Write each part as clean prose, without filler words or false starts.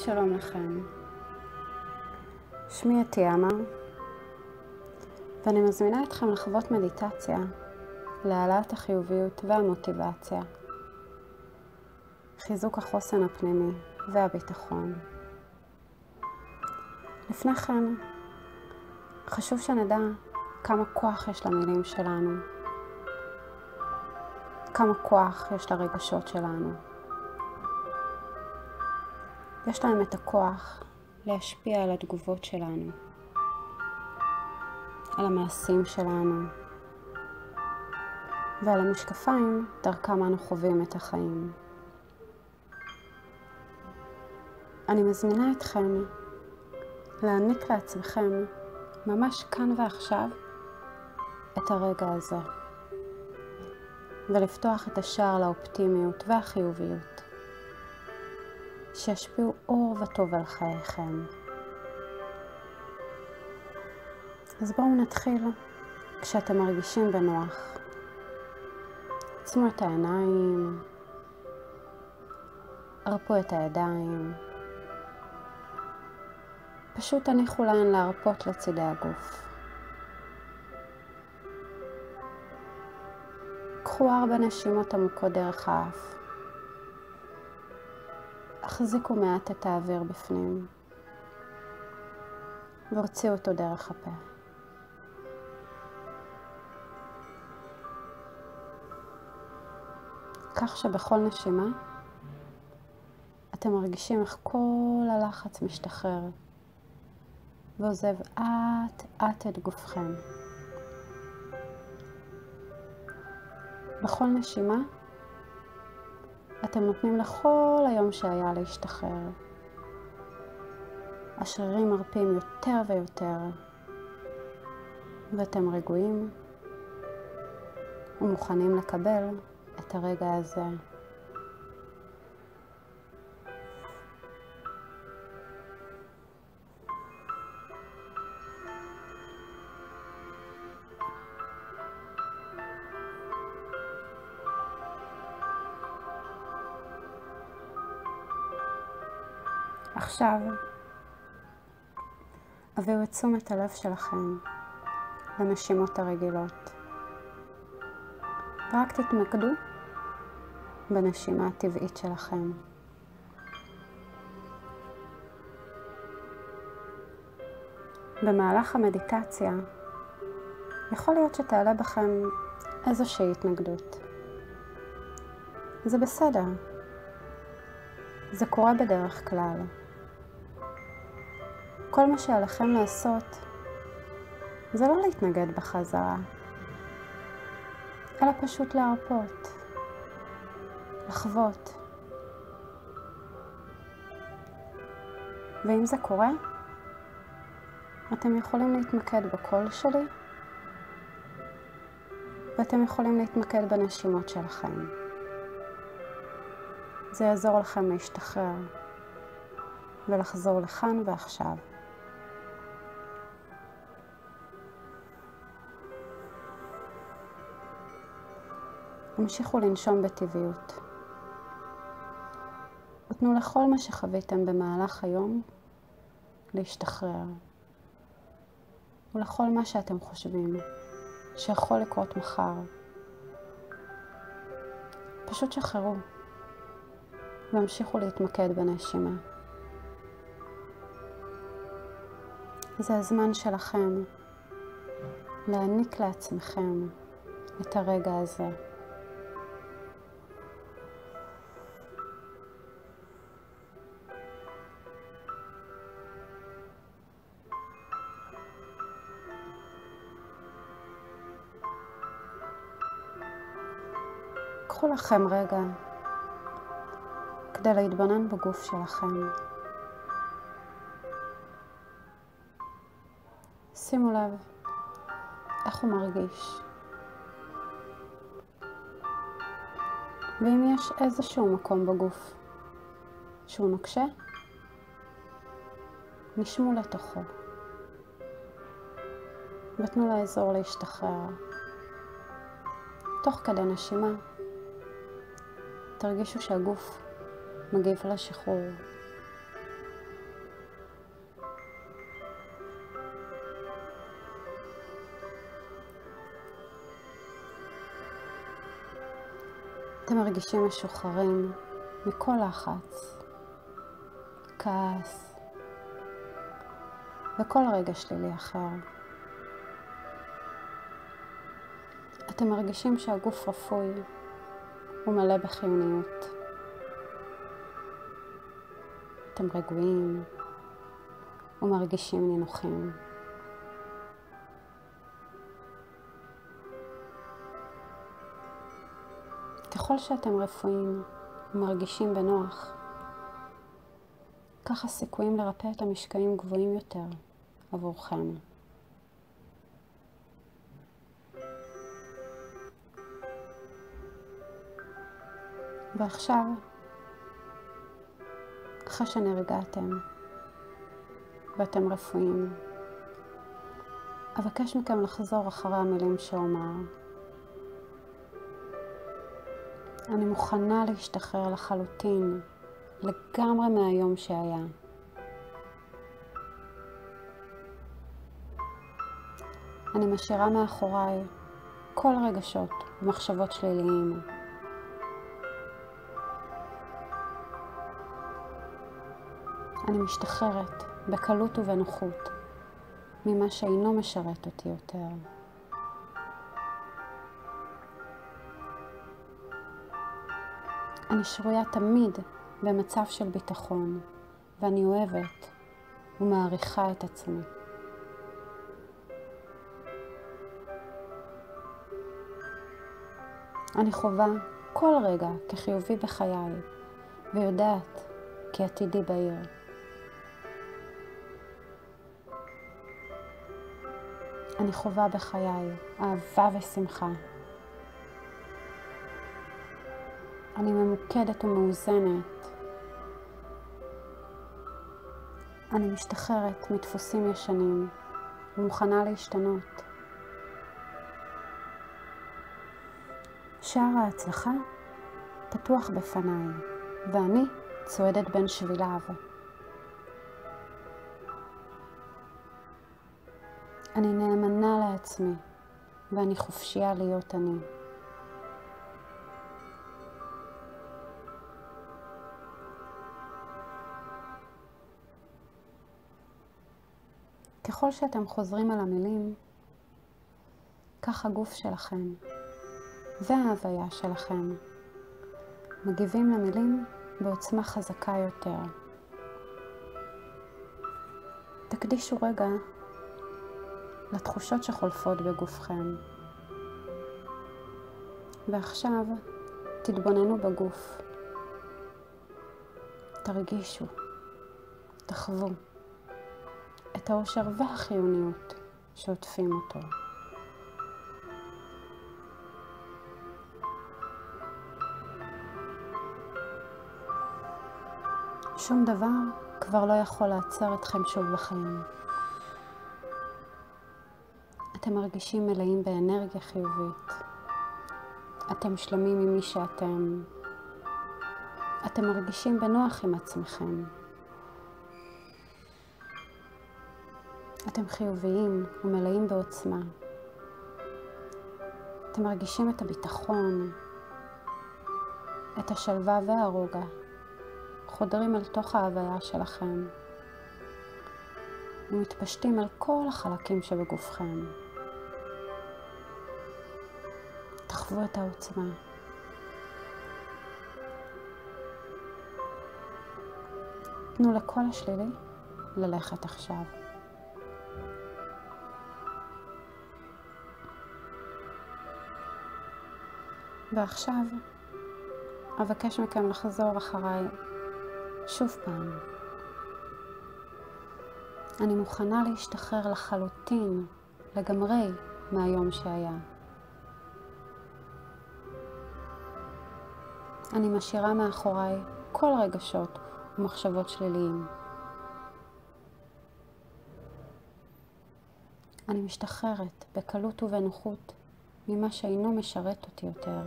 שלום לכם. שמי אתיאמה, ואני מזמינה אתכם לחוות מדיטציה להעלאת החיוביות והמוטיבציה, חיזוק החוסן הפנימי והביטחון. לפני כן, חשוב שנדע כמה כוח יש למילים שלנו, כמה כוח יש לרגשות שלנו. יש להם את הכוח להשפיע על התגובות שלנו, על המעשים שלנו, ועל המשקפיים דרכם אנו חווים את החיים. אני מזמינה אתכם להעניק לעצמכם ממש כאן ועכשיו את הרגע הזה, ולפתוח את השער לאופטימיות והחיוביות, שישפיעו אור וטוב על חייכם. אז בואו נתחיל כשאתם מרגישים בנוח. עצמו את העיניים, הרפו את הידיים, פשוט תניחו להן להרפות לצידי הגוף. קחו 4 נשימות עמוקות דרך האף. החזיקו מעט את האוויר בפנים, והוציאו אותו דרך הפה. כך שבכל נשימה אתם מרגישים איך כל הלחץ משתחרר ועוזב אט את גופכם. בכל נשימה אתם נותנים לכל היום שהיה להשתחרר. השרירים מרפים יותר ויותר, ואתם רגועים ומוכנים לקבל את הרגע הזה. עכשיו, הביאו את תשומת הלב שלכם לנשימות הרגילות. רק תתמקדו בנשימה הטבעית שלכם. במהלך המדיטציה, יכול להיות שתעלה בכם איזושהי התנגדות. זה בסדר. זה קורה בדרך כלל. כל מה שעליכם לעשות זה לא להתנגד בחזרה, אלא פשוט להרפות, לחוות. ואם זה קורה, אתם יכולים להתמקד בקול שלי, ואתם יכולים להתמקד בנשימות שלכם. זה יעזור לכם להשתחרר ולחזור לכאן ועכשיו. המשיכו לנשום בטבעיות. ותנו לכל מה שחוויתם במהלך היום להשתחרר. ולכל מה שאתם חושבים שיכול לקרות מחר. פשוט שחררו. והמשיכו להתמקד בנשימה. זה הזמן שלכם להעניק לעצמכם את הרגע הזה. קחו לכם רגע כדי להתבונן בגוף שלכם. שימו לב איך הוא מרגיש. ואם יש איזשהו מקום בגוף שהוא נוקשה, נשמו לתוכו. ותנו לאזור להשתחרר. תוך כדי נשימה, תרגישו שהגוף מגיב לשחרור. אתם מרגישים משוחררים מכל לחץ, כעס וכל רגע שלילי אחר. אתם מרגישים שהגוף רפוי ומלא בחיוניות. אתם רגועים ומרגישים נינוחים. ככל שאתם רפואים ומרגישים בנוח, כך הסיכויים לרפא את המשקעים גבוהים יותר עבורכם. ועכשיו, אחרי שנרגעתם ואתם רפואים, אבקש מכם לחזור אחרי המילים שאומר. אני מוכנה להשתחרר לחלוטין, לגמרי מהיום שהיה. אני משאירה מאחוריי כל רגשות ומחשבות שליליים. אני משתחררת בקלות ובנוחות ממה שאינו משרת אותי יותר. אני שרויה תמיד במצב של ביטחון, ואני אוהבת ומעריכה את עצמי. אני חווה כל רגע כחיובי בחיי, ויודעת כי עתידי בהיר. אני חווה בחיי אהבה ושמחה. אני ממוקדת ומאוזנת. אני משתחררת מדפוסים ישנים ומוכנה להשתנות. שער ההצלחה פתוח בפניי, ואני צועדת בין שביליו. אני נאמנה לעצמי, ואני חופשייה להיות אני. ככל שאתם חוזרים על המילים, כך הגוף שלכם וההוויה שלכם מגיבים למילים בעוצמה חזקה יותר. תקדישו רגע לתחושות שחולפות בגופכם. ועכשיו תתבוננו בגוף. תרגישו, תחוו את האושר והחיוניות שעוטפים אותו. שום דבר כבר לא יכול לעצור אתכם שוב בחיים. אתם מרגישים מלאים באנרגיה חיובית. אתם שלמים עם מי שאתם. אתם מרגישים בנוח עם עצמכם. אתם חיוביים ומלאים בעוצמה. אתם מרגישים את הביטחון, את השלווה והרוגע, חודרים אל תוך ההוויה שלכם, ומתפשטים על כל החלקים שבגופכם. תחוו את העוצמה. תנו לכל השלילי ללכת עכשיו. ועכשיו אבקש מכם לחזור אחריי שוב פעם. אני מוכנה להשתחרר לחלוטין, לגמרי, מהיום שהיה. אני משאירה מאחוריי כל רגשות ומחשבות שליליים. אני משתחררת בקלות ובנוחות ממה שאינו משרת אותי יותר.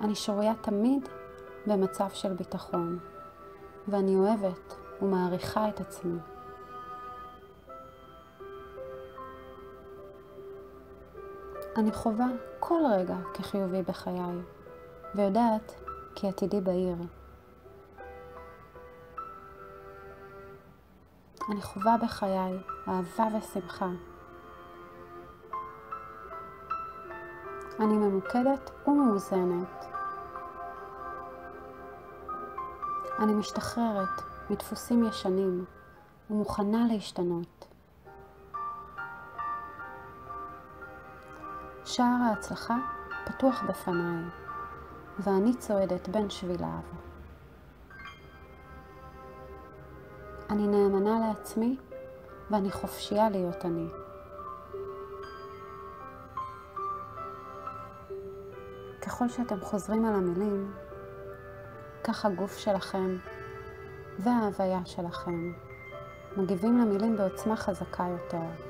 אני שרויה תמיד במצב של ביטחון, ואני אוהבת ומעריכה את עצמי. אני חווה כל רגע כחיובי בחיי, ויודעת כי עתידי בהיר. אני חווה בחיי אהבה ושמחה. אני ממוקדת ומאוזנת. אני משתחררת מדפוסים ישנים ומוכנה להשתנות. שער ההצלחה פתוח בפניי, ואני צועדת בין שביליו. אני נאמנה לעצמי, ואני חופשייה להיות אני. ככל שאתם חוזרים על המילים, כך הגוף שלכם וההוויה שלכם מגיבים למילים בעוצמה חזקה יותר.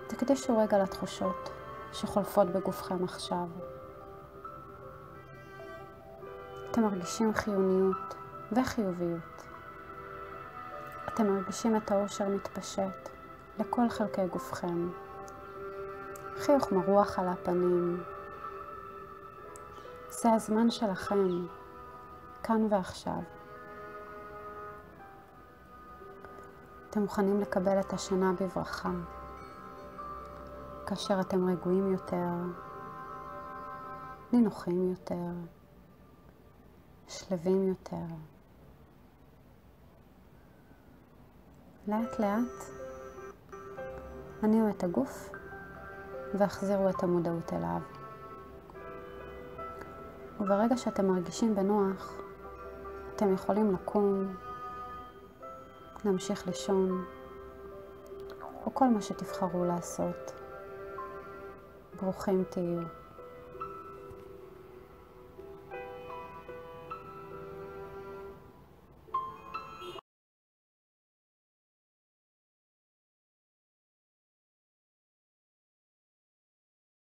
תקדישו רגע לתחושות שחולפות בגופכם עכשיו. אתם מרגישים חיוניות וחיוביות. אתם מרגישים את האושר מתפשט לכל חלקי גופכם. חיוך מרוח על הפנים. זה הזמן שלכם, כאן ועכשיו. אתם מוכנים לקבל את השנה בברכה, כאשר אתם רגועים יותר, נינוחים יותר, שלווים יותר. לאט לאט הניעו את הגוף והחזירו את המודעות אליו. וברגע שאתם מרגישים בנוח, אתם יכולים לקום, להמשיך לישון, או כל מה שתבחרו לעשות. ברוכים תהיו.